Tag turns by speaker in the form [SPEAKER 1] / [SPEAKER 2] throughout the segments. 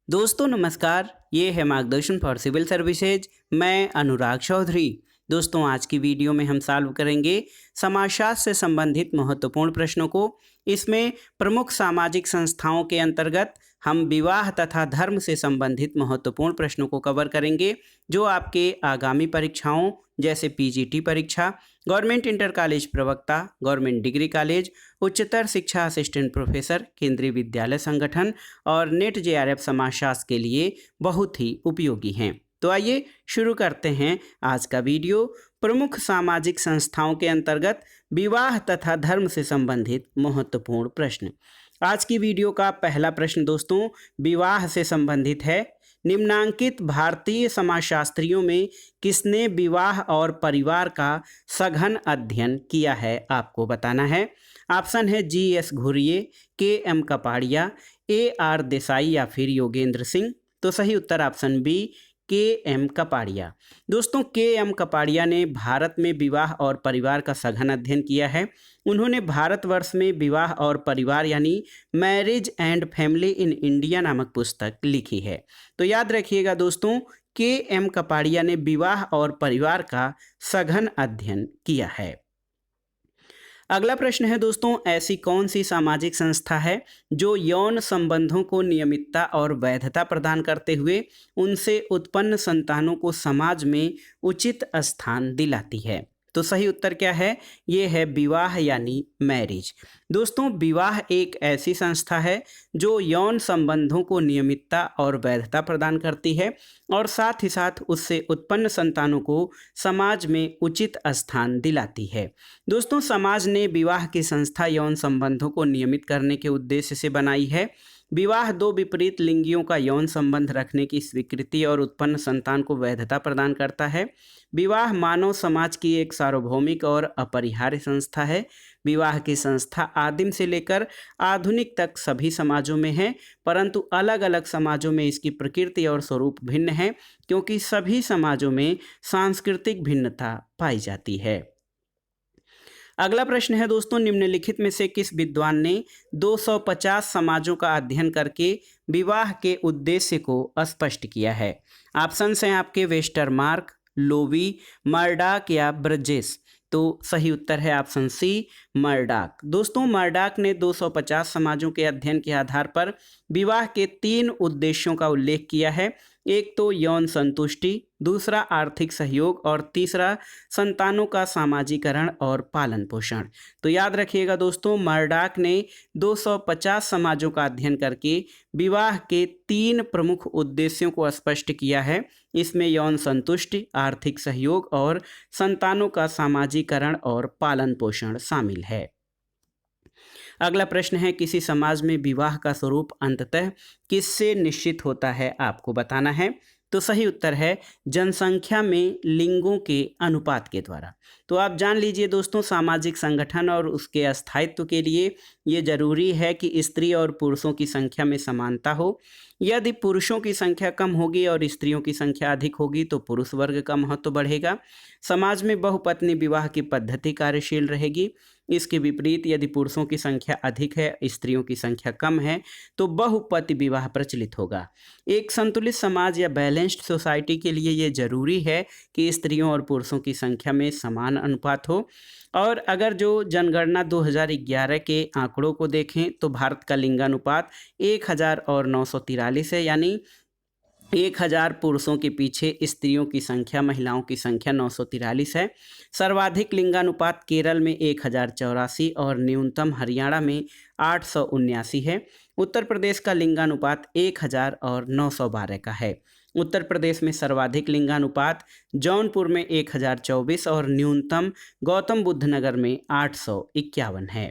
[SPEAKER 1] दोस्तों नमस्कार, ये है मार्गदर्शन फॉर सिविल सर्विसेज। मैं अनुराग चौधरी। दोस्तों आज की वीडियो में हम सॉल्व करेंगे समाजशास्त्र से संबंधित महत्वपूर्ण प्रश्नों को। इसमें प्रमुख सामाजिक संस्थाओं के अंतर्गत हम विवाह तथा धर्म से संबंधित महत्वपूर्ण प्रश्नों को कवर करेंगे, जो आपके आगामी परीक्षाओं जैसे पीजीटी परीक्षा, गवर्नमेंट इंटर कॉलेज प्रवक्ता, गवर्नमेंट डिग्री कॉलेज, उच्चतर शिक्षा असिस्टेंट प्रोफेसर, केंद्रीय विद्यालय संगठन और नेट जेआरएफ समाजशास्त्र के लिए बहुत ही उपयोगी हैं। तो आइए शुरू करते हैं आज का वीडियो। प्रमुख सामाजिक संस्थाओं के अंतर्गत विवाह तथा धर्म से संबंधित महत्वपूर्ण प्रश्न। आज की वीडियो का पहला प्रश्न दोस्तों विवाह से संबंधित है। निम्नांकित भारतीय समाजशास्त्रियों में किसने विवाह और परिवार का सघन अध्ययन किया है, आपको बताना है। ऑप्शन है GS. Ghurye, KM. Kapadia, AR. Desai या फिर योगेंद्र सिंह। तो सही उत्तर ऑप्शन बी, के.एम. कपाड़िया। दोस्तों के.एम. कपाड़िया ने भारत में विवाह और परिवार का सघन अध्ययन किया है। उन्होंने भारतवर्ष में विवाह और परिवार यानी marriage and family in India नामक पुस्तक लिखी है। तो याद रखिएगा दोस्तों, के.एम. कपाड़िया ने विवाह और परिवार का सघन अध्ययन किया है। अगला प्रश्न है दोस्तों, ऐसी कौन सी सामाजिक संस्था है जो यौन संबंधों को नियमितता और वैधता प्रदान करते हुए उनसे उत्पन्न संतानों को समाज में उचित स्थान दिलाती है? तो सही उत्तर क्या है? ये है विवाह यानी मैरिज। दोस्तों विवाह एक ऐसी संस्था है जो यौन संबंधों को नियमितता और वैधता प्रदान करती है और साथ ही साथ उससे उत्पन्न संतानों को समाज में उचित स्थान दिलाती है। दोस्तों समाज ने विवाह की संस्था यौन संबंधों को नियमित करने के उद्देश्य से बनाई है। विवाह दो विपरीत लिंगियों का यौन संबंध रखने की स्वीकृति और उत्पन्न संतान को वैधता प्रदान करता है। विवाह मानव समाज की एक सार्वभौमिक और अपरिहार्य संस्था है। विवाह की संस्था आदिम से लेकर आधुनिक तक सभी समाजों में है, परंतु अलग अलग समाजों में इसकी प्रकृति और स्वरूप भिन्न है, क्योंकि सभी समाजों में सांस्कृतिक भिन्नता पाई जाती है। अगला प्रश्न है दोस्तों, निम्नलिखित में से किस विद्वान ने 250 समाजों का अध्ययन करके विवाह के उद्देश्य को स्पष्ट किया है? ऑप्शंस हैं आपके वेस्टरमार्क, लोवी, मर्डाक या ब्रजेस। तो सही उत्तर है ऑप्शन सी, मर्डाक। दोस्तों मर्डाक ने 250 समाजों के अध्ययन के आधार पर विवाह के 3 उद्देश्यों का उल्लेख किया है। एक तो यौन संतुष्टि, दूसरा आर्थिक सहयोग और तीसरा संतानों का सामाजिकरण और पालन पोषण। तो याद रखिएगा दोस्तों, मर्डाक ने 250 समाजों का अध्ययन करके विवाह के 3 प्रमुख उद्देश्यों को स्पष्ट किया है। इसमें यौन संतुष्टि, आर्थिक सहयोग और संतानों का सामाजिकरण और पालन पोषण शामिल है। अगला प्रश्न है, किसी समाज में विवाह का स्वरूप अंततः किससे निश्चित होता है, आपको बताना है। तो सही उत्तर है जनसंख्या में लिंगों के अनुपात के द्वारा। तो आप जान लीजिए दोस्तों, सामाजिक संगठन और उसके स्थायित्व के लिए ये जरूरी है कि स्त्री और पुरुषों की संख्या में समानता हो। यदि पुरुषों की संख्या कम होगी और स्त्रियों की संख्या अधिक होगी तो पुरुष वर्ग का महत्व बढ़ेगा। समाज में बहुपत्नी विवाह की पद्धति कार्यशील रहेगी। इसके विपरीत यदि पुरुषों की संख्या अधिक है, स्त्रियों की संख्या कम है, तो बहुपति विवाह प्रचलित होगा। एक संतुलित समाज या बैलेंस्ड सोसाइटी के लिए ये जरूरी है कि स्त्रियों और पुरुषों की संख्या में समान अनुपात हो। और अगर जो जनगणना 2011 के आंकड़ों को देखें तो भारत का लिंगानुपात 1000 और 943 है, यानी 1000 पुरुषों के पीछे स्त्रियों की संख्या, महिलाओं की संख्या 943 है। सर्वाधिक लिंगानुपात केरल में 1084 और न्यूनतम हरियाणा में 879 है। उत्तर प्रदेश का लिंगानुपात 1000 और 912 का है। उत्तर प्रदेश में सर्वाधिक लिंगानुपात जौनपुर में 1024 और न्यूनतम गौतम बुद्ध नगर में 851 है।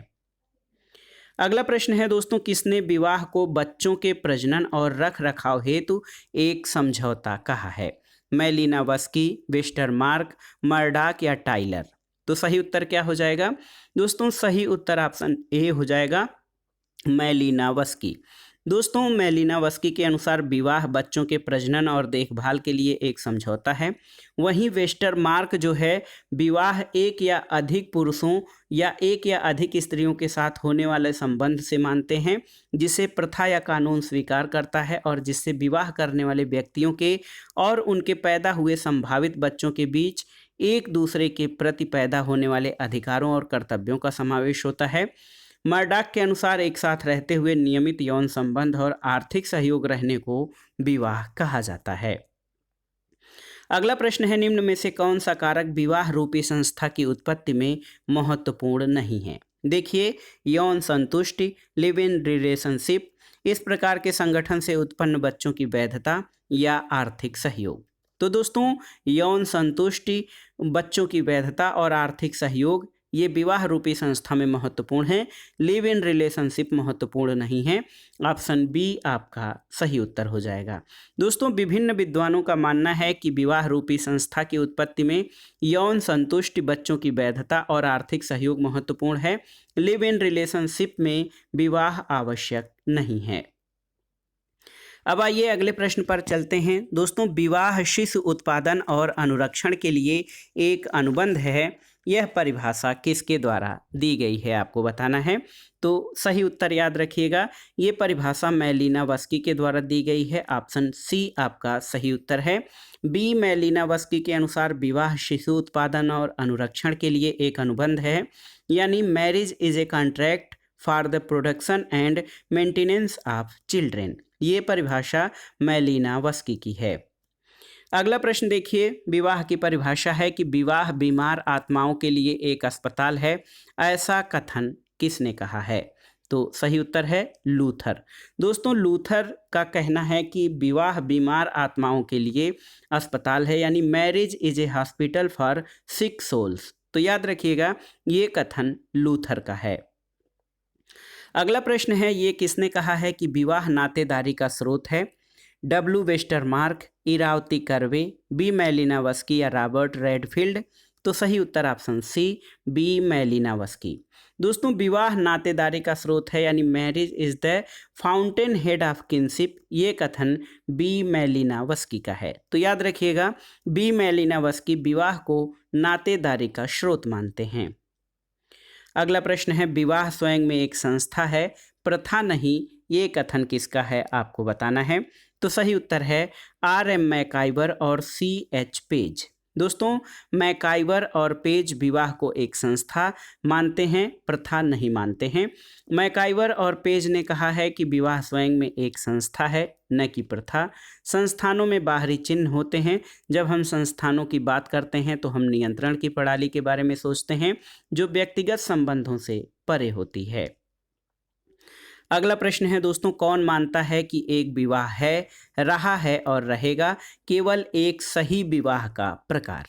[SPEAKER 1] अगला प्रश्न है दोस्तों, किसने विवाह को बच्चों के प्रजनन और रख रखाव हेतु एक समझौता कहा है? मैलिनोवस्की, वेस्टरमार्क, मर्डाक या टाइलर। तो सही उत्तर क्या हो जाएगा दोस्तों? सही उत्तर ऑप्शन ए हो जाएगा, मैलिनोवस्की। दोस्तों मेलिनावस्की के अनुसार विवाह बच्चों के प्रजनन और देखभाल के लिए एक समझौता है। वहीं वेस्टरमार्क जो है विवाह एक या अधिक पुरुषों या एक या अधिक स्त्रियों के साथ होने वाले संबंध से मानते हैं, जिसे प्रथा या कानून स्वीकार करता है और जिससे विवाह करने वाले व्यक्तियों के और उनके पैदा हुए संभावित बच्चों के बीच एक दूसरे के प्रति पैदा होने वाले अधिकारों और कर्तव्यों का समावेश होता है। मर्डॉक के अनुसार एक साथ रहते हुए नियमित यौन संबंध और आर्थिक सहयोग रहने को विवाह कहा जाता है। अगला प्रश्न है, निम्न में से कौन सा कारक विवाह रूपी संस्था की उत्पत्ति में महत्वपूर्ण नहीं है? देखिए, यौन संतुष्टि, लिव इन रिलेशनशिप, इस प्रकार के संगठन से उत्पन्न बच्चों की वैधता या आर्थिक सहयोग। तो दोस्तों यौन संतुष्टि, बच्चों की वैधता और आर्थिक सहयोग ये विवाह रूपी संस्था में महत्वपूर्ण है। लिव इन रिलेशनशिप महत्वपूर्ण नहीं है। ऑप्शन बी आपका सही उत्तर हो जाएगा। दोस्तों विभिन्न विद्वानों का मानना है कि विवाह रूपी संस्था की उत्पत्ति में यौन संतुष्टि, बच्चों की वैधता और आर्थिक सहयोग महत्वपूर्ण है। लिव इन रिलेशनशिप में विवाह आवश्यक नहीं है। अब आइए अगले प्रश्न पर चलते हैं। दोस्तों विवाह शिशु उत्पादन और अनुरक्षण के लिए एक अनुबंध है। यह परिभाषा किसके द्वारा दी गई है आपको बताना है। तो सही उत्तर याद रखिएगा, ये परिभाषा मेलिनावस्की के द्वारा दी गई है। ऑप्शन सी आपका सही उत्तर है। बी मेलिनावस्की के अनुसार विवाह शिशु उत्पादन और अनुरक्षण के लिए एक अनुबंध है, यानी marriage is a contract for the production and maintenance of children. ये परिभाषा मेलिनावस्की की है। अगला प्रश्न देखिए, विवाह की परिभाषा है कि विवाह बीमार आत्माओं के लिए एक अस्पताल है। ऐसा कथन किसने कहा है? तो सही उत्तर है लूथर। दोस्तों लूथर का कहना है कि विवाह बीमार आत्माओं के लिए अस्पताल है, यानी marriage is a hospital for sick souls. तो याद रखिएगा ये कथन लूथर का है। अगला प्रश्न है, ये किसने कहा है कि विवाह नातेदारी का स्रोत है? W Westermarck, Irawati Karve, B Malinowski या रॉबर्ट रेडफील्ड। तो सही उत्तर ऑप्शन सी बी मेलिनावस्की। दोस्तों विवाह नातेदारी का स्रोत है, यानी marriage is the fountain head of kinship, ये कथन बी मेलिनावस्की का है। तो याद रखिएगा बी मेलिनावस्की विवाह को नातेदारी का स्रोत मानते हैं। अगला प्रश्न है, विवाह स्वयं में एक संस्था है, प्रथा नहीं, ये कथन किसका है आपको बताना है। तो सही उत्तर है आर एम मैकाइवर और सी एच पेज। दोस्तों मैकाइवर और पेज विवाह को एक संस्था मानते हैं, प्रथा नहीं मानते हैं। मैकाइवर और पेज ने कहा है कि विवाह स्वयं में एक संस्था है, न कि प्रथा। संस्थानों में बाहरी चिन्ह होते हैं। जब हम संस्थानों की बात करते हैं तो हम नियंत्रण की प्रणाली के बारे में सोचते हैं, जो व्यक्तिगत संबंधों से परे होती है। अगला प्रश्न है दोस्तों, कौन मानता है कि एक विवाह है, रहा है और रहेगा केवल एक सही विवाह का प्रकार?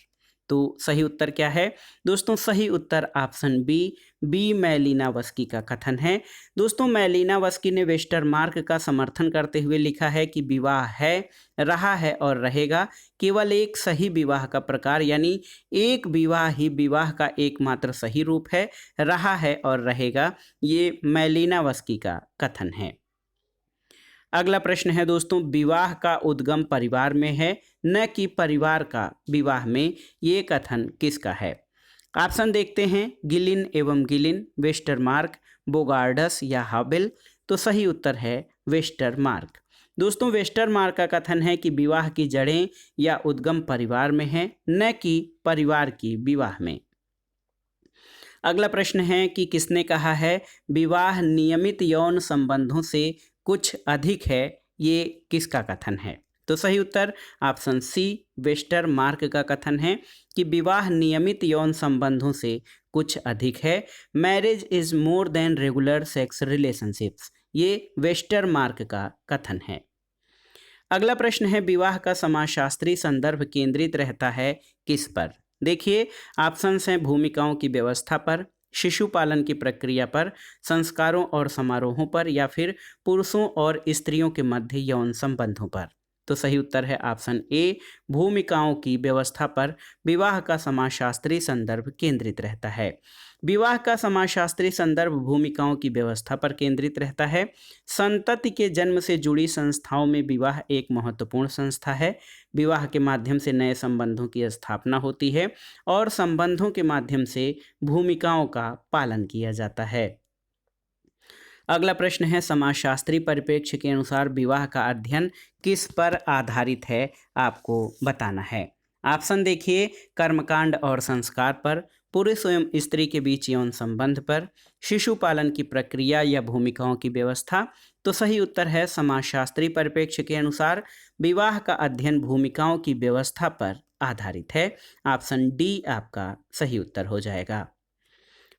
[SPEAKER 1] तो सही उत्तर क्या है? दोस्तों सही उत्तर ऑप्शन बी मेलिनावस्की का कथन है। दोस्तों मेलिनावस्की ने वेस्टरमार्क का समर्थन करते हुए लिखा है कि विवाह है, रहा है और रहेगा केवल एक सही विवाह का प्रकार, यानी एक विवाह ही विवाह का एकमात्र सही रूप है, रहा है और रहेगा, ये मेलिनावस्की का कथन है। अगला प्रश्न है दोस्तों, विवाह का उद्गम परिवार में है, न कि परिवार का विवाह में, ये कथन किसका है? ऑप्शन देखते हैं, गिलिन एवं गिलिन, वेस्टरमार्क, बोगार्डस या हाबेल। तो सही उत्तर है वेस्टरमार्क। दोस्तों वेस्टरमार्क का कथन है कि विवाह की जड़ें या उद्गम परिवार में है, न कि परिवार की विवाह में। अगला प्रश्न है कि किसने कहा है विवाह नियमित यौन संबंधों से कुछ अधिक है, ये किसका कथन है? तो सही उत्तर ऑप्शन सी वेस्टरमार्क का कथन है कि विवाह नियमित यौन संबंधों से कुछ अधिक है। Marriage is more than regular sex relationships, ये वेस्टरमार्क का कथन है। अगला प्रश्न है, विवाह का समाजशास्त्री संदर्भ केंद्रित रहता है किस पर? देखिए ऑप्शंस हैं, भूमिकाओं की व्यवस्था पर, शिशु पालन की प्रक्रिया पर, संस्कारों और समारोहों पर, या फिर पुरुषों और स्त्रियों के मध्य यौन संबंधों पर। तो सही उत्तर है ऑप्शन ए भूमिकाओं की व्यवस्था पर विवाह का समाजशास्त्री संदर्भ केंद्रित रहता है। विवाह का समाजशास्त्री संदर्भ भूमिकाओं की व्यवस्था पर केंद्रित रहता है। संतति के जन्म से जुड़ी संस्थाओं में विवाह एक महत्वपूर्ण संस्था है। विवाह के माध्यम से नए संबंधों की स्थापना होती है और संबंधों के माध्यम से भूमिकाओं का पालन किया जाता है। अगला प्रश्न है, समाजशास्त्री परिप्रेक्ष्य के अनुसार विवाह का अध्ययन किस पर आधारित है, आपको बताना है। ऑप्शन देखिए, कर्मकांड और संस्कार पर, पुरुष एवं स्त्री के बीच यौन संबंध पर, शिशु पालन की प्रक्रिया या भूमिकाओं की व्यवस्था। तो सही उत्तर है, समाजशास्त्री परिप्रेक्ष्य के अनुसार विवाह का अध्ययन भूमिकाओं की व्यवस्था पर आधारित है। ऑप्शन डी आपका सही उत्तर हो जाएगा।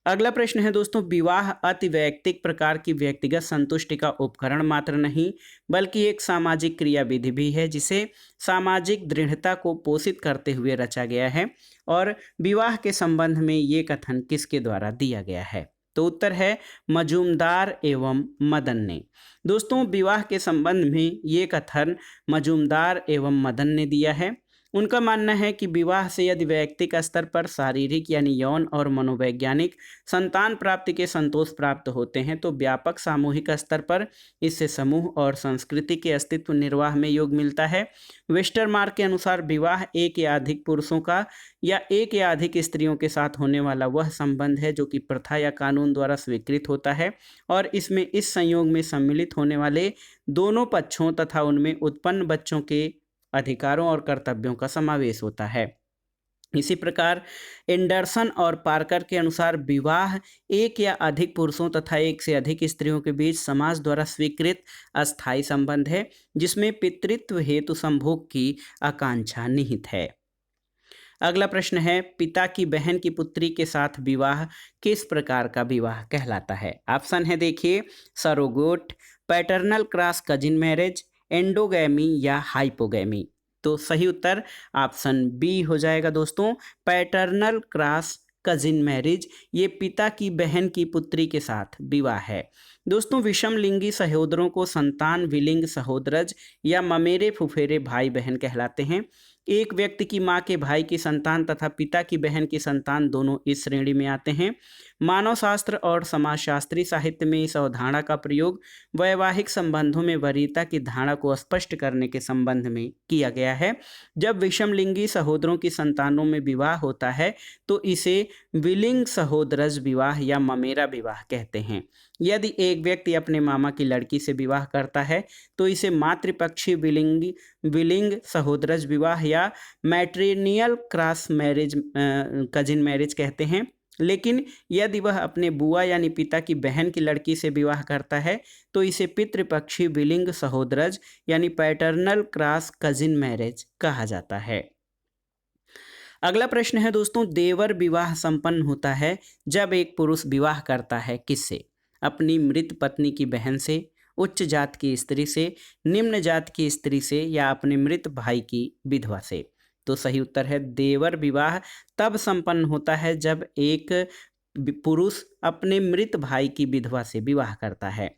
[SPEAKER 1] अगला प्रश्न है दोस्तों, विवाह अति वैयक्तिक प्रकार की व्यक्तिगत संतुष्टि का उपकरण मात्र नहीं बल्कि एक सामाजिक क्रियाविधि भी है, जिसे सामाजिक दृढ़ता को पोषित करते हुए रचा गया है। और विवाह के संबंध में ये कथन किसके द्वारा दिया गया है? तो उत्तर है मजूमदार एवं मदन ने। दोस्तों, विवाह के संबंध में ये कथन मजूमदार एवं मदन ने दिया है। उनका मानना है कि विवाह से यदि वैयक्तिक स्तर पर शारीरिक यानी यौन और मनोवैज्ञानिक संतान प्राप्ति के संतोष प्राप्त होते हैं, तो व्यापक सामूहिक स्तर पर इससे समूह और संस्कृति के अस्तित्व निर्वाह में योग मिलता है। वेस्टरमार्क के अनुसार विवाह एक या अधिक पुरुषों का या एक या अधिक स्त्रियों के साथ होने वाला वह संबंध है जो कि प्रथा या कानून द्वारा स्वीकृत होता है, और इसमें इस संयोग में सम्मिलित होने वाले दोनों पक्षों तथा उनमें उत्पन्न बच्चों के अधिकारों और कर्तव्यों का समावेश होता है। इसी प्रकार एंडरसन और पार्कर के अनुसार विवाह एक या अधिक पुरुषों तथा एक से अधिक स्त्रियों के बीच समाज द्वारा स्वीकृत अस्थायी संबंध है, जिसमें पितृत्व हेतु संभोग की आकांक्षा निहित है। अगला प्रश्न है, पिता की बहन की पुत्री के साथ विवाह किस प्रकार का विवाह कहलाता है? ऑप्शन है देखिए, surrogate, paternal cross cousin marriage, endogamy या हाइपोगैमी। तो सही उत्तर ऑप्शन बी हो जाएगा दोस्तों, पैटर्नल क्रॉस कजिन मैरिज। ये पिता की बहन की पुत्री के साथ विवाह है। दोस्तों, विषम लिंगी सहोदरों को संतान विलिंग सहोदरज या ममेरे फुफेरे भाई बहन कहलाते हैं। एक व्यक्ति की माँ के भाई की संतान तथा पिता की बहन की संतान दोनों इस श्रेणी में आते हैं। मानव शास्त्र और समाजशास्त्री साहित्य में इस अवधारणा का प्रयोग वैवाहिक संबंधों में वरीयता की धारणा को स्पष्ट करने के संबंध में किया गया है। जब विषमलिंगी सहोदरों की संतानों में विवाह होता है तो इसे विलिंग सहोदरज विवाह या ममेरा विवाह कहते हैं। यदि एक व्यक्ति अपने मामा की लड़की से विवाह करता है तो इसे मातृपक्षीय विलिंग सहोदरज विवाह या मैट्रिनियल क्रॉस मैरिज कजिन मैरिज कहते हैं। लेकिन यदि वह अपने बुआ यानी पिता की बहन की लड़की से विवाह करता है तो इसे पितृपक्षीय विलिंग सहोदरज यानी पैटर्नल क्रॉस कजिन मैरिज कहा जाता है। अगला प्रश्न है दोस्तों, देवर विवाह संपन्न होता है जब एक पुरुष विवाह करता है किससे? अपनी मृत पत्नी की बहन से, उच्च जात की स्त्री से, निम्न जात की स्त्री से या अपने मृत भाई की विधवा से। तो सही उत्तर है, देवर विवाह तब संपन्न होता है जब एक पुरुष अपने मृत भाई की विधवा से विवाह करता है।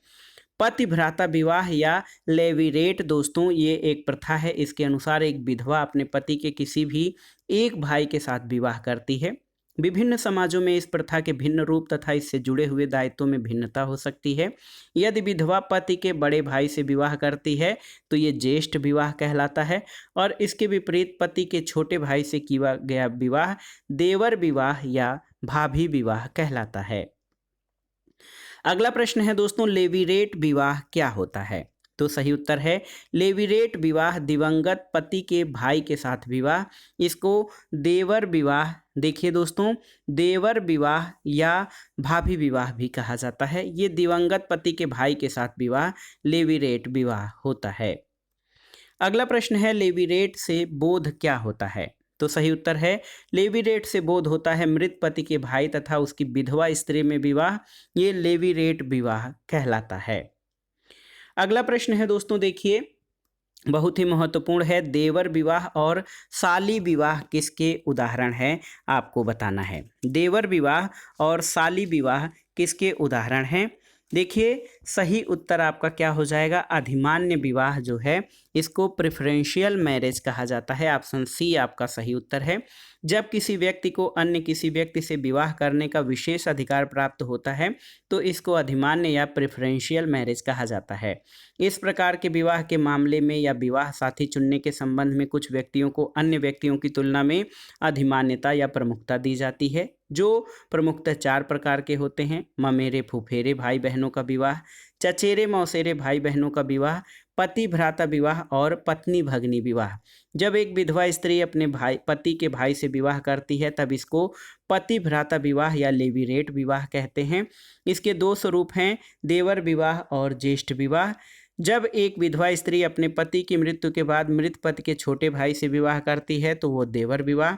[SPEAKER 1] पतिभ्राता विवाह या लेवीरेट दोस्तों, ये एक प्रथा है। इसके अनुसार एक विधवा अपने पति के किसी भी एक भाई के साथ विवाह करती है। विभिन्न समाजों में इस प्रथा के भिन्न रूप तथा इससे जुड़े हुए दायित्वों में भिन्नता हो सकती है। यदि विधवा पति के बड़े भाई से विवाह करती है तो ये ज्येष्ठ विवाह कहलाता है, और इसके विपरीत पति के छोटे भाई से किया गया विवाह देवर विवाह या भाभी विवाह कहलाता है। अगला प्रश्न है दोस्तों, लेवीरेट विवाह क्या होता है? तो सही उत्तर है, लेवीरेट विवाह दिवंगत पति के भाई के साथ विवाह, इसको देवर विवाह, देखिए दोस्तों, देवर विवाह या भाभी विवाह भी कहा जाता है। ये दिवंगत पति के भाई के साथ विवाह लेवीरेट विवाह होता है। अगला प्रश्न है, लेवीरेट से बोध क्या होता है? तो सही उत्तर है, लेवीरेट से बोध होता है मृत पति के भाई तथा उसकी विधवा स्त्री में विवाह, ये लेवीरेट विवाह कहलाता है। अगला प्रश्न है दोस्तों, देखिए बहुत ही महत्वपूर्ण है, देवर विवाह और साली विवाह किसके उदाहरण हैं, आपको बताना है। देवर विवाह और साली विवाह किसके उदाहरण हैं? देखिए सही उत्तर आपका क्या हो जाएगा, अधिमान्य विवाह जो है इसको प्रेफरेंशियल मैरिज कहा जाता है। ऑप्शन सी आपका सही उत्तर है। जब किसी व्यक्ति को अन्य किसी व्यक्ति से विवाह करने का विशेष अधिकार प्राप्त होता है तो इसको अधिमान्य या प्रेफरेंशियल मैरिज कहा जाता है। इस प्रकार के विवाह के मामले में या विवाह साथी चुनने के संबंध में कुछ व्यक्तियों को अन्य व्यक्तियों की तुलना में अधिमान्यता या प्रमुखता दी जाती है, जो प्रमुखतः 4 प्रकार के होते हैं: ममेरे फुफेरे भाई बहनों का विवाह, चचेरे मौसेरे भाई बहनों का विवाह, पति भ्राता विवाह और पत्नी भगनी विवाह। जब एक विधवा स्त्री अपने पति के भाई से विवाह करती है तब इसको पति भ्राता विवाह या लेवीरेट विवाह कहते हैं। इसके 2 स्वरूप हैं, देवर विवाह और ज्येष्ठ विवाह। जब एक विधवा स्त्री अपने पति की मृत्यु के बाद मृत पति के छोटे भाई से विवाह करती है तो वो देवर विवाह,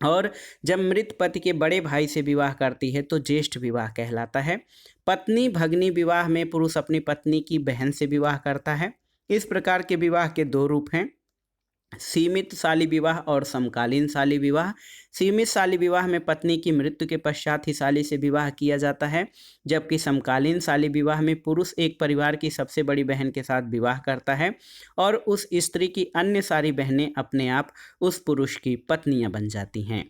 [SPEAKER 1] और जब मृत पति के बड़े भाई से विवाह करती है तो ज्येष्ठ विवाह कहलाता है। पत्नी भगनी विवाह में पुरुष अपनी पत्नी की बहन से विवाह करता है। इस प्रकार के विवाह के 2 रूप हैं, सीमित शाली विवाह और समकालीन शाली विवाह। सीमित शाली विवाह में पत्नी की मृत्यु के पश्चात ही शाली से विवाह किया जाता है, जबकि समकालीन शाली विवाह में पुरुष एक परिवार की सबसे बड़ी बहन के साथ विवाह करता है और उस स्त्री की अन्य सारी बहनें अपने आप उस पुरुष की पत्नियां बन जाती हैं।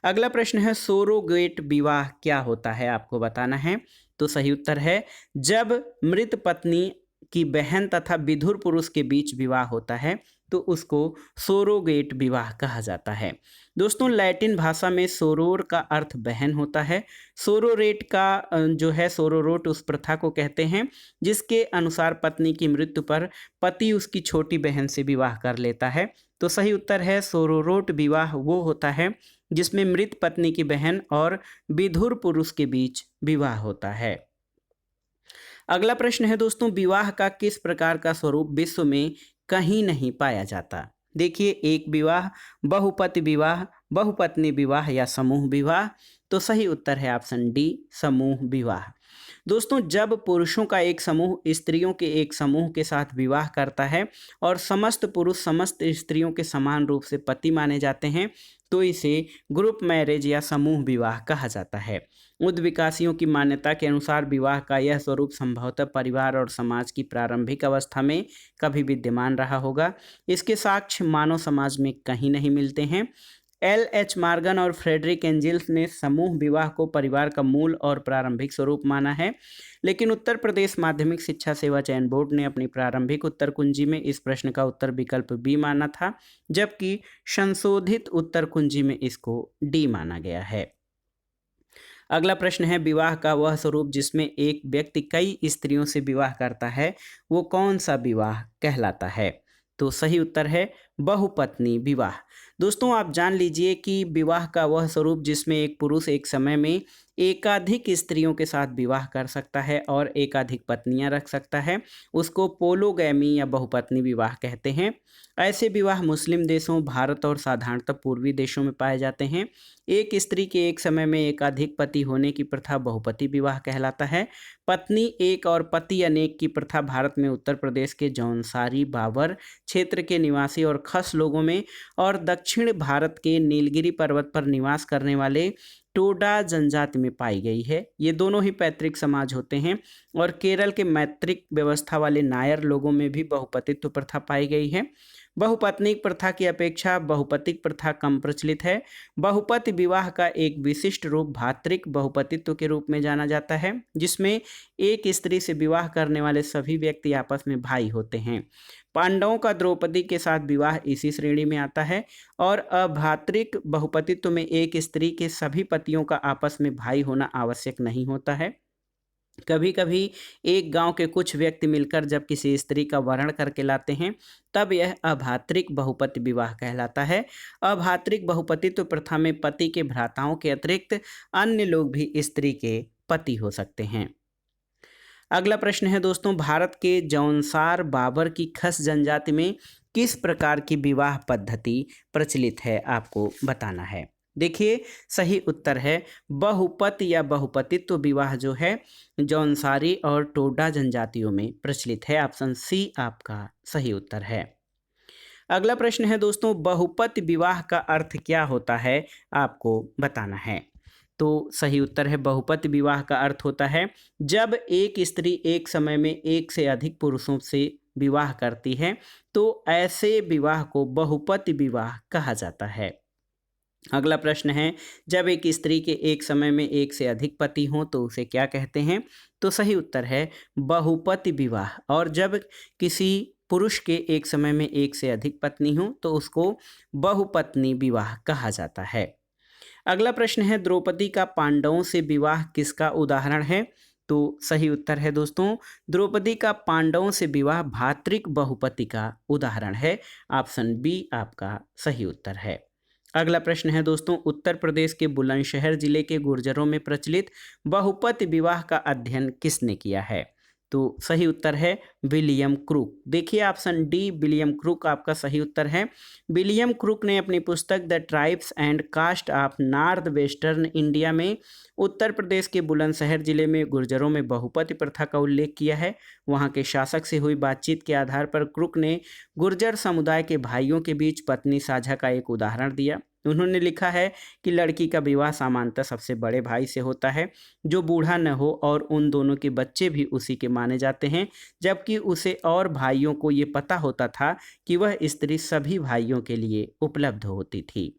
[SPEAKER 1] अगला प्रश्न है, सोरोगेट विवाह क्या होता है, आपको बताना है। तो सही उत्तर है, जब मृत पत्नी की बहन तथा विधुर पुरुष के बीच विवाह होता है तो उसको सोरोगेट विवाह कहा जाता है। दोस्तों, लैटिन भाषा में सोरोर का अर्थ बहन होता है। सोरोरेट का जो है सोरोरोट उस प्रथा को कहते हैं जिसके अनुसार पत्नी की मृत्यु पर पति उसकी छोटी बहन से विवाह कर लेता है। तो सही उत्तर है, सोरोरोट विवाह वो होता है जिसमें मृत पत्नी की बहन और विधुर पुरुष के बीच विवाह होता है। अगला प्रश्न है दोस्तों, विवाह का किस प्रकार का स्वरूप विश्व में कहीं नहीं पाया जाता। देखिए, एक विवाह, बहुपति विवाह, बहुपत्नी विवाह या समूह विवाह। तो सही उत्तर है ऑप्शन डी, समूह विवाह। दोस्तों, जब पुरुषों का एक समूह स्त्रियों के एक समूह के साथ विवाह करता है और समस्त पुरुष समस्त स्त्रियों के समान रूप से पति माने जाते हैं तो इसे ग्रुप मैरिज या समूह विवाह कहा जाता है। उद्विकासियों की मान्यता के अनुसार विवाह का यह स्वरूप संभवतः परिवार और समाज की प्रारंभिक अवस्था में कभी विद्यमान रहा होगा। इसके साक्ष्य मानव समाज में कहीं नहीं मिलते हैं। L.H. मॉर्गन और फ्रेडरिक एंजिल्स ने समूह विवाह को परिवार का मूल और प्रारंभिक स्वरूप माना है, लेकिन उत्तर प्रदेश माध्यमिक शिक्षा सेवा चयन बोर्ड ने अपनी प्रारंभिक उत्तर कुंजी में इस प्रश्न का उत्तर विकल्प बी माना था, जबकि संशोधित उत्तर कुंजी में इसको डी माना गया है। अगला प्रश्न है, विवाह का वह स्वरूप जिसमें एक व्यक्ति कई स्त्रियों से विवाह करता है वो कौन सा विवाह कहलाता है। तो सही उत्तर है बहुपत्नी विवाह। दोस्तों, आप जान लीजिए कि विवाह का वह स्वरूप जिसमें एक पुरुष एक समय में एकाधिक स्त्रियों के साथ विवाह कर सकता है और एकाधिक पत्नियां रख सकता है उसको पोलोगैमी या बहुपत्नी विवाह कहते हैं। ऐसे विवाह मुस्लिम देशों, भारत और साधारणतः पूर्वी देशों में पाए जाते हैं। एक स्त्री के एक समय में एकाधिक पति होने की प्रथा बहुपति विवाह कहलाता है। पत्नी एक और पति अनेक की प्रथा भारत में उत्तर प्रदेश के जौनसारी, बाबर क्षेत्र के निवासी और खस लोगों में और दक्षिण भारत के नीलगिरी पर्वत पर निवास करने वाले टोडा जनजाति में पाई गई है। ये दोनों ही पैतृक समाज होते हैं और केरल के मैत्रिक व्यवस्था वाले नायर लोगों में भी बहुपतित्व प्रथा पाई गई है। बहुपत्निक प्रथा की अपेक्षा बहुपतिक प्रथा कम प्रचलित है। बहुपति विवाह का एक विशिष्ट रूप भातृक बहुपतित्व के रूप में जाना जाता है, जिसमें एक स्त्री से विवाह करने वाले सभी व्यक्ति आपस में भाई होते हैं। पांडवों का द्रौपदी के साथ विवाह इसी श्रेणी में आता है और अभातृक बहुपतित्व में एक स्त्री के सभी पतियों का आपस में भाई होना आवश्यक नहीं होता है। कभी कभी एक गांव के कुछ व्यक्ति मिलकर जब किसी स्त्री का वरण करके लाते हैं तब यह अभातृक बहुपति विवाह कहलाता है। अभातृक बहुपतित्व प्रथा में पति के भ्राताओं के अतिरिक्त अन्य लोग भी स्त्री के पति हो सकते हैं। अगला प्रश्न है दोस्तों, भारत के जौनसार बाबर की खस जनजाति में किस प्रकार की विवाह पद्धति प्रचलित है, आपको बताना है। देखिए, सही उत्तर है बहुपत या बहुपतित्व विवाह जो है जौनसारी और टोडा जनजातियों में प्रचलित है। ऑप्शन सी आपका सही उत्तर है। अगला प्रश्न है दोस्तों, बहुपत विवाह का अर्थ क्या होता है, आपको बताना है। तो सही उत्तर है बहुपत विवाह का अर्थ होता है जब एक स्त्री एक समय में एक से अधिक पुरुषों से विवाह करती है तो ऐसे विवाह को बहुपत विवाह कहा जाता है। अगला प्रश्न है, जब एक स्त्री के एक समय में एक से अधिक पति हों तो उसे क्या कहते हैं? तो सही उत्तर है बहुपति विवाह। और जब किसी पुरुष के एक समय में एक से अधिक पत्नी हो तो उसको बहुपत्नी विवाह कहा जाता है। अगला प्रश्न है, द्रौपदी का पांडवों से विवाह किसका उदाहरण है? तो सही उत्तर है दोस्तों, द्रौपदी का पांडवों से विवाह भातृक बहुपति का उदाहरण है। ऑप्शन बी आपका सही उत्तर है। अगला प्रश्न है दोस्तों, उत्तर प्रदेश के बुलंदशहर जिले के गुर्जरों में प्रचलित बहुपति विवाह का अध्ययन किसने किया है? तो सही उत्तर है विलियम क्रूक। देखिए ऑप्शन डी विलियम क्रूक आपका सही उत्तर है। विलियम क्रूक ने अपनी पुस्तक the tribes and caste of north western India में उत्तर प्रदेश के बुलंदशहर जिले में गुर्जरों में बहुपति प्रथा का उल्लेख किया है। वहां के शासक से हुई बातचीत के आधार पर क्रूक ने गुर्जर समुदाय के भाइयों के बीच पत्नी साझा का एक उदाहरण दिया। उन्होंने लिखा है कि लड़की का विवाह सामान्यतः सबसे बड़े भाई से होता है जो बूढ़ा न हो और उन दोनों के बच्चे भी उसी के माने जाते हैं, जबकि उसे और भाइयों को ये पता होता था कि वह स्त्री सभी भाइयों के लिए उपलब्ध होती थी।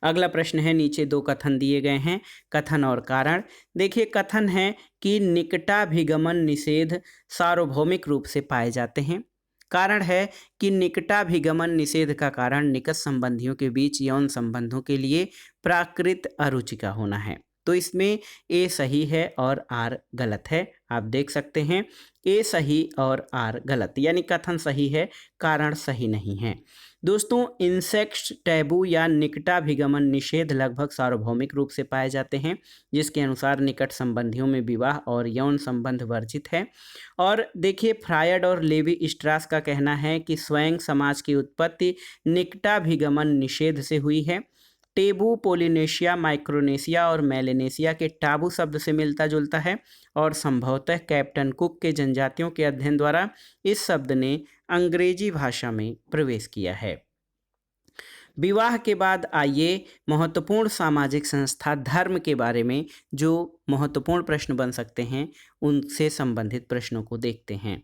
[SPEAKER 1] अगला प्रश्न है, नीचे दो कथन दिए गए हैं, कथन और कारण। देखिए कथन है कि निकटाभिगमन निषेध सार्वभौमिक रूप से पाए जाते हैं। कारण है कि निकटाभिगमन निषेध का कारण निकट संबंधियों के बीच यौन संबंधों के लिए प्राकृत अरुचि का होना है। तो इसमें ए सही है और आर गलत है। आप देख सकते हैं ए सही और आर गलत, यानी कथन सही है, कारण सही नहीं है। दोस्तों इंसेक्स टैबू या निकटाभिगमन निषेध लगभग सार्वभौमिक रूप से पाए जाते हैं, जिसके अनुसार निकट संबंधियों में विवाह और यौन संबंध वर्जित है। और देखिए फ्रायड और लेवी स्ट्रास का कहना है कि स्वयं समाज की उत्पत्ति निकटाभिगमन निषेध से हुई है। टेबू पोलिनेशिया, माइक्रोनेशिया और मेलेनेशिया के टाबू शब्द से मिलता जुलता है और संभवतः कैप्टन कुक के जनजातियों के अध्ययन द्वारा इस शब्द ने अंग्रेजी भाषा में प्रवेश किया है। विवाह के बाद आइए महत्वपूर्ण सामाजिक संस्था धर्म के बारे में जो महत्वपूर्ण प्रश्न बन सकते हैं उनसे संबंधित प्रश्नों को देखते हैं।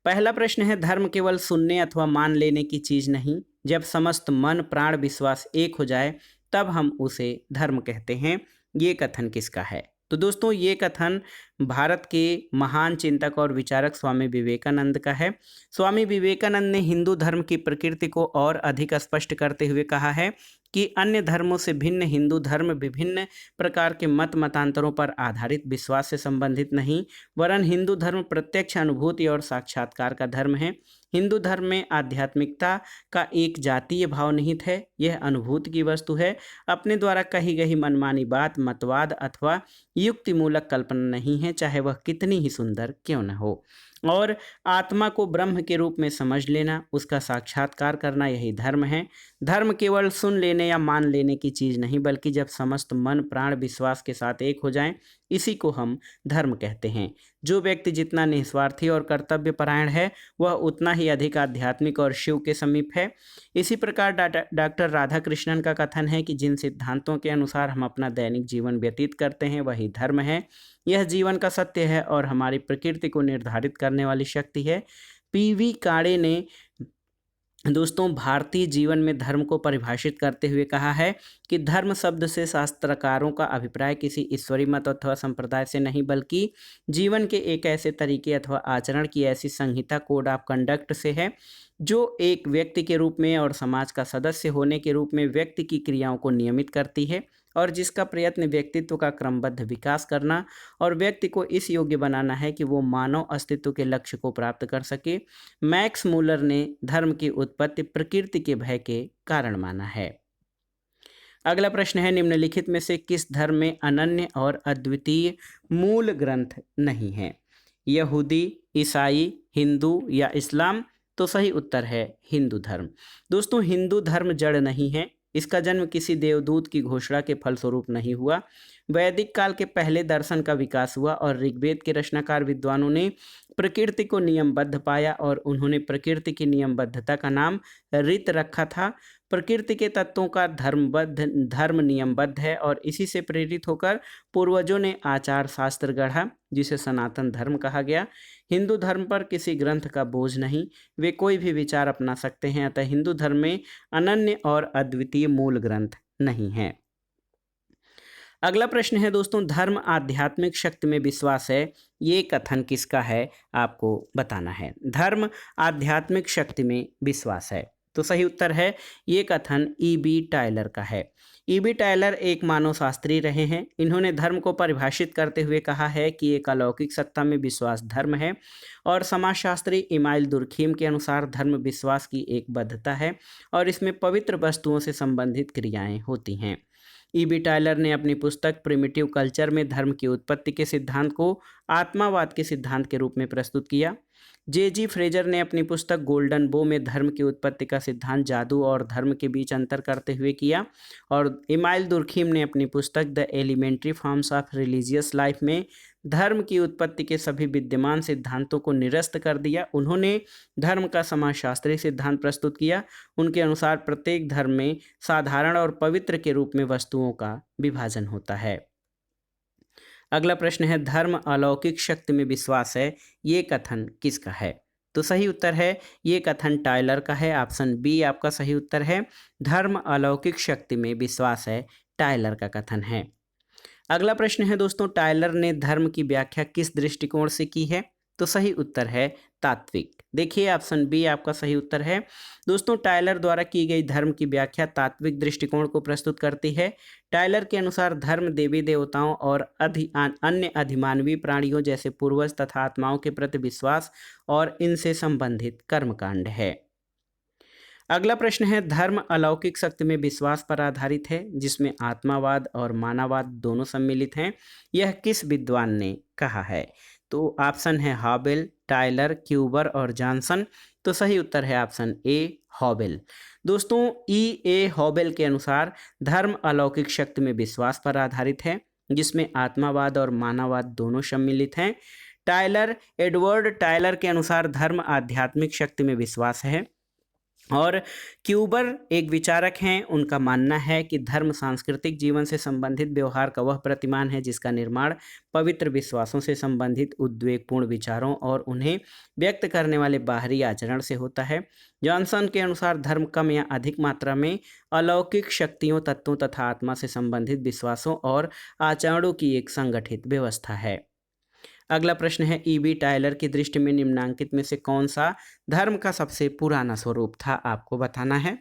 [SPEAKER 1] पहला प्रश्न है, धर्म केवल सुनने अथवा मान लेने की चीज नहीं, जब समस्त मन प्राण विश्वास एक हो जाए तब हम उसे धर्म कहते हैं। ये कथन किसका है? तो दोस्तों ये कथन भारत के महान चिंतक और विचारक स्वामी विवेकानंद का है। स्वामी विवेकानंद ने हिंदू धर्म की प्रकृति को और अधिक स्पष्ट करते हुए कहा है कि अन्य धर्मों से भिन्न हिंदू धर्म विभिन्न प्रकार के मतांतरों पर आधारित विश्वास से संबंधित नहीं, वरन हिंदू धर्म प्रत्यक्ष अनुभूति और साक्षात्कार का धर्म है। हिंदू धर्म में आध्यात्मिकता का एक जातीय भाव निहित है, यह अनुभूति की वस्तु है, अपने द्वारा कही गई मनमानी बात, मतवाद अथवा युक्तिमूलक कल्पना नहीं है, चाहे वह कितनी ही सुंदर क्यों न हो। और आत्मा को ब्रह्म के रूप में समझ लेना, उसका साक्षात्कार करना, यही धर्म है। धर्म केवल सुन लेने या मान लेने की चीज़ नहीं, बल्कि जब समस्त मन प्राण विश्वास के साथ एक हो जाएं, इसी को हम धर्म कहते हैं। जो व्यक्ति जितना निस्वार्थी और कर्तव्यपरायण है वह उतना ही अधिक आध्यात्मिक और शिव के समीप है। इसी प्रकार डॉक्टर राधाकृष्णन का कथन है कि जिन सिद्धांतों के अनुसार हम अपना दैनिक जीवन व्यतीत करते हैं वही धर्म है। यह जीवन का सत्य है और हमारी प्रकृति को निर्धारित करने वाली शक्ति है। पीवी काड़े ने दोस्तों भारतीय जीवन में धर्म को परिभाषित करते हुए कहा है कि धर्म शब्द से शास्त्रकारों का अभिप्राय किसी ईश्वरीय मत अथवा संप्रदाय से नहीं, बल्कि जीवन के एक ऐसे तरीके अथवा आचरण की ऐसी संहिता, कोड ऑफ कंडक्ट से है जो एक व्यक्ति के रूप में और समाज का सदस्य होने के रूप में व्यक्ति की क्रियाओं को नियमित करती है और जिसका प्रयत्न व्यक्तित्व का क्रमबद्ध विकास करना और व्यक्ति को इस योग्य बनाना है कि वो मानव अस्तित्व के लक्ष्य को प्राप्त कर सके। मैक्स मूलर ने धर्म की उत्पत्ति प्रकृति के भय के कारण माना है। अगला प्रश्न है, निम्नलिखित में से किस धर्म में अनन्य और अद्वितीय मूल ग्रंथ नहीं है? यहूदी, ईसाई, हिंदू या इस्लाम? तो सही उत्तर है हिंदू धर्म। दोस्तों हिंदू धर्म जड़ नहीं है, इसका जन्म किसी देवदूत की घोषणा के फलस्वरूप नहीं हुआ। वैदिक काल के पहले दर्शन का विकास हुआ और ऋग्वेद के रचनाकार विद्वानों ने प्रकृति को नियमबद्ध पाया और उन्होंने प्रकृति की नियमबद्धता का नाम रीत रखा था। प्रकृति के तत्वों का धर्म नियमबद्ध है और इसी से प्रेरित होकर पूर्वजों ने आचार शास्त्र गढ़ा, जिसे सनातन धर्म कहा गया। हिंदू धर्म पर किसी ग्रंथ का बोझ नहीं, वे कोई भी विचार अपना सकते हैं, अतः हिंदू धर्म में अनन्य और अद्वितीय मूल ग्रंथ नहीं है। अगला प्रश्न है दोस्तों, धर्म आध्यात्मिक शक्ति में विश्वास है, ये कथन किसका है, आपको बताना है। धर्म आध्यात्मिक शक्ति में विश्वास है, तो सही उत्तर है ये कथन E.B. टायलर का है। E.B. टायलर एक मानवशास्त्री रहे हैं। इन्होंने धर्म को परिभाषित करते हुए कहा है कि एक अलौकिक सत्ता में विश्वास धर्म है, और समाजशास्त्री इमाइल दुर्खीम के अनुसार धर्म विश्वास की एक बद्धता है और इसमें पवित्र वस्तुओं से संबंधित क्रियाएं होती हैं। E.B. टायलर ने अपनी पुस्तक प्रिमिटिव कल्चर में धर्म की उत्पत्ति के सिद्धांत को आत्मावाद के सिद्धांत के रूप में प्रस्तुत किया। J.G. फ्रेजर ने अपनी पुस्तक गोल्डन बो में धर्म की उत्पत्ति का सिद्धांत जादू और धर्म के बीच अंतर करते हुए किया, और इमाइल दुर्खीम ने अपनी पुस्तक the elementary forms of religious life में धर्म की उत्पत्ति के सभी विद्यमान सिद्धांतों को निरस्त कर दिया। उन्होंने धर्म का समाजशास्त्री सिद्धांत प्रस्तुत किया। उनके अनुसार प्रत्येक धर्म में साधारण और पवित्र के रूप में वस्तुओं का विभाजन होता है। अगला प्रश्न है, धर्म अलौकिक शक्ति में विश्वास है, ये कथन किसका है, तो सही उत्तर है ये कथन टायलर का है। ऑप्शन बी आपका सही उत्तर है। धर्म अलौकिक शक्ति में विश्वास है, टायलर का कथन है। अगला प्रश्न है दोस्तों, टायलर ने धर्म की व्याख्या किस दृष्टिकोण से की है, तो सही उत्तर है तात्विक। देखिए ऑप्शन बी आपका सही उत्तर है। दोस्तों, टायलर द्वारा की गई धर्म की व्याख्या तात्विक दृष्टिकोण को प्रस्तुत करती है। टायलर के अनुसार धर्म देवी देवताओं और अन्य अधिमानवीय प्राणियों जैसे पूर्वज तथा आत्माओं के प्रति विश्वास और इनसे संबंधित कर्मकांड है। अगला प्रश्न है, धर्म अलौकिक शक्ति में विश्वास पर आधारित है, जिसमें आत्मावाद और मानववाद दोनों सम्मिलित हैं, यह किस विद्वान ने कहा है, तो ऑप्शन है हॉबेल, टायलर, क्यूबर और जॉनसन। तो सही उत्तर है ऑप्शन ए हॉबेल। दोस्तों, E.A. हॉबेल के अनुसार धर्म अलौकिक शक्ति में विश्वास पर आधारित है, जिसमें आत्मावाद और मानववाद दोनों सम्मिलित हैं। एडवर्ड टायलर के अनुसार धर्म आध्यात्मिक शक्ति में विश्वास है, और क्यूबर एक विचारक हैं, उनका मानना है कि धर्म सांस्कृतिक जीवन से संबंधित व्यवहार का वह प्रतिमान है जिसका निर्माण पवित्र विश्वासों से संबंधित उद्वेगपूर्ण विचारों और उन्हें व्यक्त करने वाले बाहरी आचरण से होता है। जॉनसन के अनुसार धर्म कम या अधिक मात्रा में अलौकिक शक्तियों, तत्वों तथा आत्मा से संबंधित विश्वासों और आचरणों की एक संगठित व्यवस्था है। अगला प्रश्न है, E.B. टायलर की दृष्टि में निम्नांकित में से कौन सा धर्म का सबसे पुराना स्वरूप था, आपको बताना है।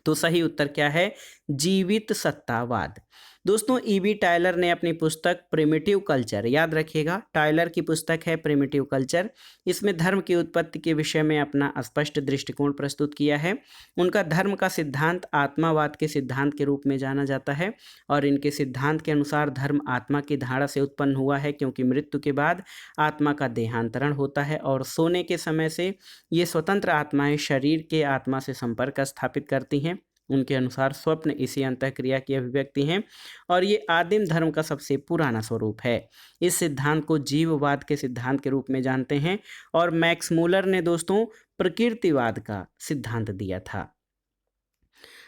[SPEAKER 1] तो सही उत्तर क्या है, जीवित सत्तावाद। दोस्तों, E.B. टायलर ने अपनी पुस्तक प्रिमिटिव कल्चर, याद रखिएगा टायलर की पुस्तक है प्रिमिटिव कल्चर, इसमें धर्म की उत्पत्ति के विषय में अपना स्पष्ट दृष्टिकोण प्रस्तुत किया है। उनका धर्म का सिद्धांत आत्मावाद के सिद्धांत के रूप में जाना जाता है, और इनके सिद्धांत के अनुसार धर्म आत्मा की धारणा से उत्पन्न हुआ है, क्योंकि मृत्यु के बाद आत्मा का देहांतरण होता है और सोने के समय से ये स्वतंत्र आत्माएं शरीर के आत्मा से संपर्क स्थापित करती हैं। उनके अनुसार स्वप्न इसी अंतःक्रिया की अभिव्यक्ति हैं, और ये आदिम धर्म का सबसे पुराना स्वरूप है। इस सिद्धांत को जीववाद के सिद्धांत के रूप में जानते हैं, और मैक्स मूलर ने दोस्तों प्रकृतिवाद का सिद्धांत दिया था।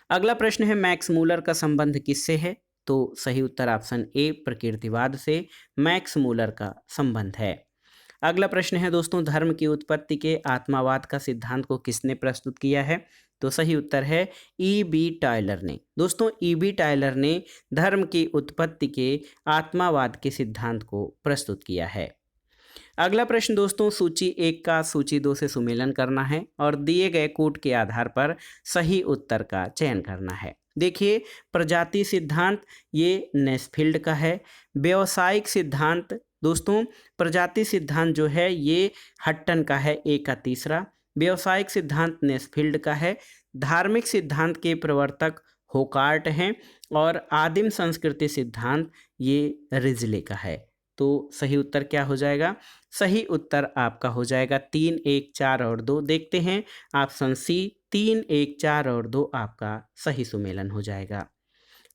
[SPEAKER 1] अगला प्रश्न है, मैक्स मूलर का संबंध किससे है, तो सही उत्तर ऑप्शन ए प्रकृतिवाद से मैक्स मूलर का संबंध है। अगला प्रश्न है दोस्तों, धर्म की उत्पत्ति के आत्मावाद का सिद्धांत को किसने प्रस्तुत किया है, तो सही उत्तर है E.B. टायलर ने। दोस्तों, E.B. टायलर ने धर्म की उत्पत्ति के आत्मावाद के सिद्धांत को प्रस्तुत किया है। अगला प्रश्न दोस्तों, सूची 1 का सूची 2 से सुमेलन करना है और दिए गए कोड के आधार पर सही उत्तर का चयन करना है। देखिए, प्रजाति सिद्धांत ये नेस्फील्ड का है। व्यावसायिक सिद्धांत दोस्तों, प्रजाति सिद्धांत जो है ये हट्टन का है, ए का तीसरा। व्यावसायिक सिद्धांत नेस्फील्ड का है। धार्मिक सिद्धांत के प्रवर्तक होकार्ट हैं, और आदिम संस्कृति सिद्धांत ये रिजले का है। तो सही उत्तर क्या हो जाएगा, सही उत्तर आपका हो जाएगा 3, 1, 4 और 2। देखते हैं ऑप्शन सी 3, 1, 4 और 2 आपका सही सुमेलन हो जाएगा।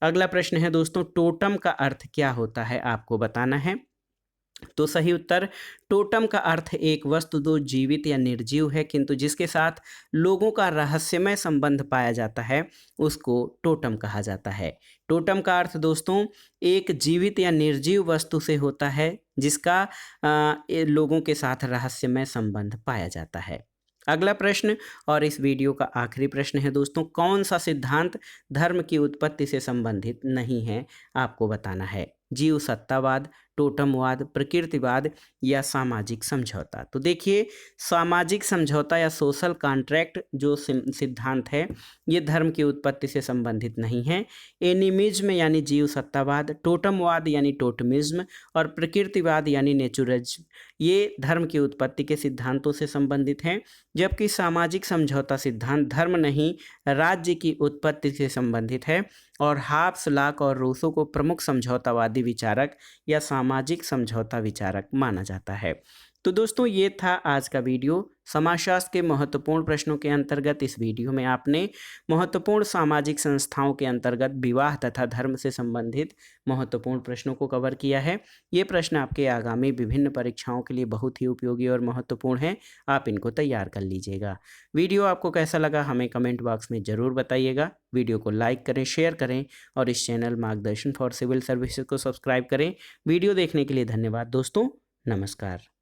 [SPEAKER 1] अगला प्रश्न है दोस्तों, टोटम का अर्थ क्या होता है, आपको बताना है। तो सही उत्तर, टोटम का अर्थ एक वस्तु जो जीवित या निर्जीव है किंतु जिसके साथ लोगों का रहस्यमय संबंध पाया जाता है उसको टोटम कहा जाता है। टोटम का अर्थ दोस्तों एक जीवित या निर्जीव वस्तु से होता है जिसका लोगों के साथ रहस्यमय संबंध पाया जाता है। अगला प्रश्न और इस वीडियो का आखिरी प्रश्न है दोस्तों, कौन सा सिद्धांत धर्म की उत्पत्ति से संबंधित नहीं है, आपको बताना है। जीव सत्तावाद, टोटमवाद, प्रकृतिवाद या सामाजिक समझौता। तो देखिए, सामाजिक समझौता या सोशल कॉन्ट्रैक्ट जो सिद्धांत है ये धर्म की उत्पत्ति से संबंधित नहीं है। एनिमिज्म यानी जीव सत्तावाद, टोटमवाद यानी टोटमिज्म और प्रकृतिवाद यानी नेचुरलिज्म ये धर्म की उत्पत्ति के सिद्धांतों से संबंधित हैं। जबकि सामाजिक समझौता सिद्धांत धर्म नहीं राज्य की उत्पत्ति से संबंधित है और हाब्स, लॉक और रूसो को प्रमुख समझौतावादी विचारक या सामाजिक समझौता विचारक माना जाता है। तो दोस्तों ये था आज का वीडियो। समाजशास्त्र के महत्वपूर्ण प्रश्नों के अंतर्गत इस वीडियो में आपने महत्वपूर्ण सामाजिक संस्थाओं के अंतर्गत विवाह तथा धर्म से संबंधित महत्वपूर्ण प्रश्नों को कवर किया है। ये प्रश्न आपके आगामी विभिन्न परीक्षाओं के लिए बहुत ही उपयोगी और महत्वपूर्ण हैं। आप इनको तैयार कर लीजिएगा। वीडियो आपको कैसा लगा हमें कमेंट बॉक्स में ज़रूर बताइएगा। वीडियो को लाइक करें, शेयर करें और इस चैनल मार्गदर्शन फॉर सिविल सर्विसेज को सब्सक्राइब करें। वीडियो देखने के लिए धन्यवाद दोस्तों। नमस्कार।